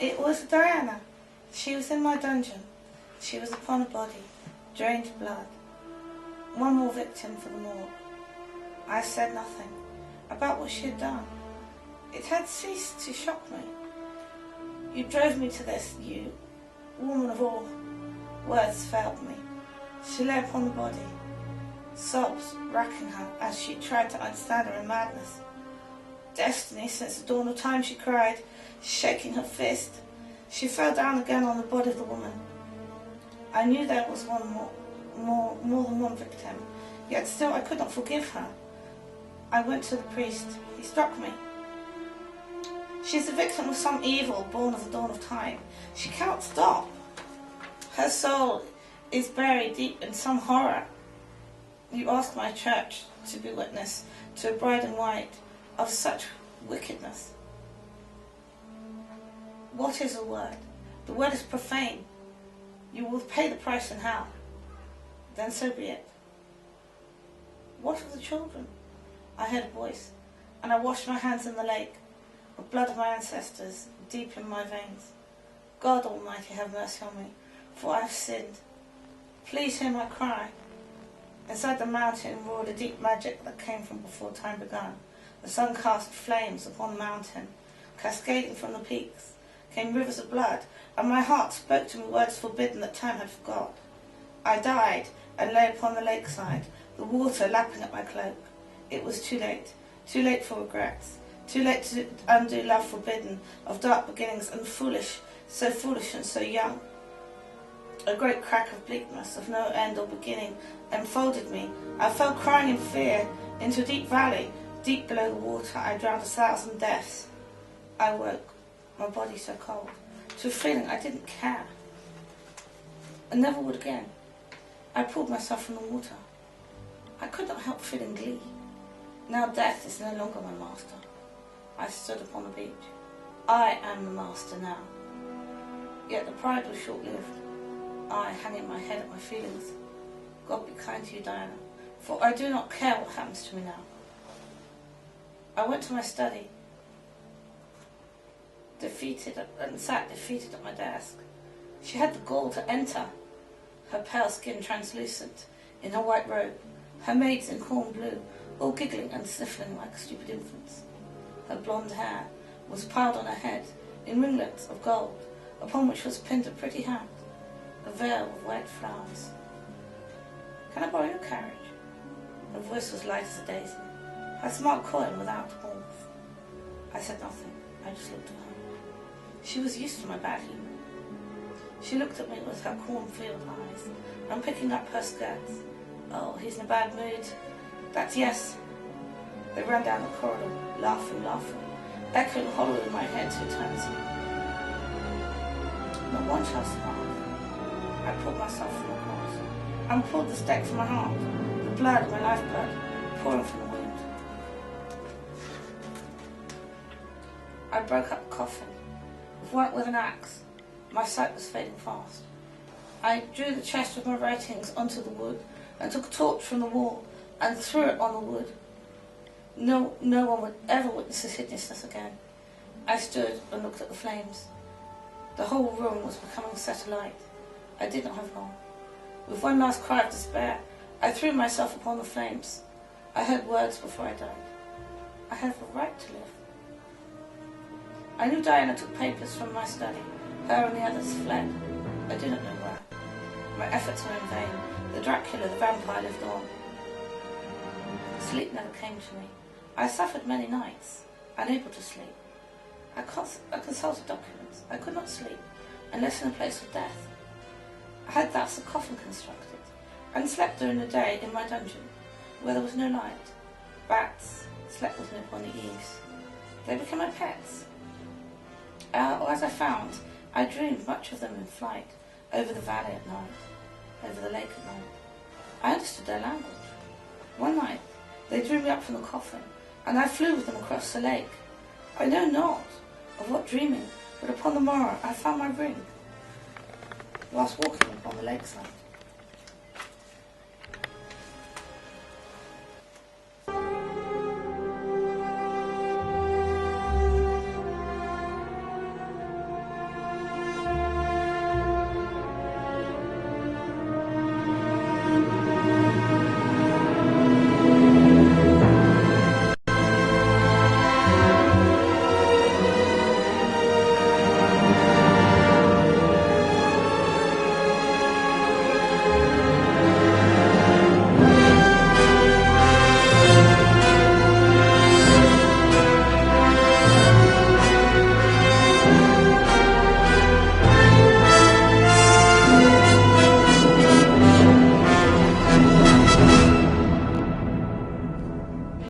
It was Diana. She was in my dungeon. She was upon a body, drained blood. One more victim for the morgue. I said nothing about what she had done. It had ceased to shock me. You drove me to this, you woman of all. Words failed me. She lay upon the body, sobs racking her as she tried to understand her in madness. Destiny, since the dawn of time, she cried, shaking her fist. She fell down again on the body of the woman. I knew there was more than one victim, yet still I could not forgive her. I went to the priest. He struck me. She is the victim of some evil born of the dawn of time. She cannot stop. Her soul is buried deep in some horror. You ask my church to be witness to a bride in white of such wickedness. What is the word? The word is profane. You will pay the price in hell. Then so be it. What of the children? I heard a voice, and I washed my hands in the lake, the blood of my ancestors deep in my veins. God Almighty, have mercy on me, for I have sinned. Please hear my cry. Inside the mountain roared a deep magic that came from before time begun. The sun cast flames upon the mountain. Cascading from the peaks came rivers of blood, and my heart spoke to me words forbidden that time had forgot. I died and lay upon the lakeside, the water lapping at my cloak. It was too late for regrets, too late to undo love forbidden, of dark beginnings and foolish and so young. A great crack of bleakness, of no end or beginning, enfolded me. I fell crying in fear into a deep valley. Deep below the water I drowned 1,000 deaths. I woke, my body so cold, to a feeling I didn't care, and never would again. I pulled myself from the water. I could not help feeling glee. Now death is no longer my master. I stood upon the beach. I am the master now. Yet the pride was short-lived. I hanging my head at my feelings. God be kind to you, Diana, for I do not care what happens to me now. I went to my study, sat defeated at my desk. She had the gall to enter, her pale skin translucent in her white robe, her maids in corn blue, all giggling and sniffling like stupid infants. Her blonde hair was piled on her head in ringlets of gold, upon which was pinned a pretty hat, a veil of white flowers. Can I borrow your carriage? Her voice was light as a daisy, her smile coy and without warmth. I said nothing, I just looked at her. She was used to my bad humour. She looked at me with her cornfield eyes, and picking up her skirts. Oh, he's in a bad mood. That's yes. They ran down the corridor, laughing, echoing hollow in my head to eternity. Not one shall survive. I pulled myself from the cross, and pulled the stake from my heart, the blood, my lifeblood, pouring from the wound. I broke up the coffin, with an axe. My sight was fading fast. I drew the chest of my writings onto the wood, and took a torch from the wall, and threw it on the wood. No one would ever witness this hideousness again. I stood and looked at the flames. The whole room was becoming set alight. I did not have long. With one last cry of despair, I threw myself upon the flames. I heard words before I died. I have a right to live. I knew Diana took papers from my study. Her and the others fled. I do not know where. My efforts were in vain. The Dracula, the vampire, lived on. Sleep never came to me. I suffered many nights, unable to sleep. I consulted documents. I could not sleep, unless in a place of death. I had thus a coffin constructed, and slept during the day in my dungeon, where there was no light. Bats slept with me upon the eaves. They became my pets. Or as I found, I dreamed much of them in flight, over the valley at night, over the lake at night. I understood their language. One night, they drew me up from the coffin, and I flew with them across the lake. I know not of what dreaming, but upon the morrow I found my ring, whilst walking upon the lakeside.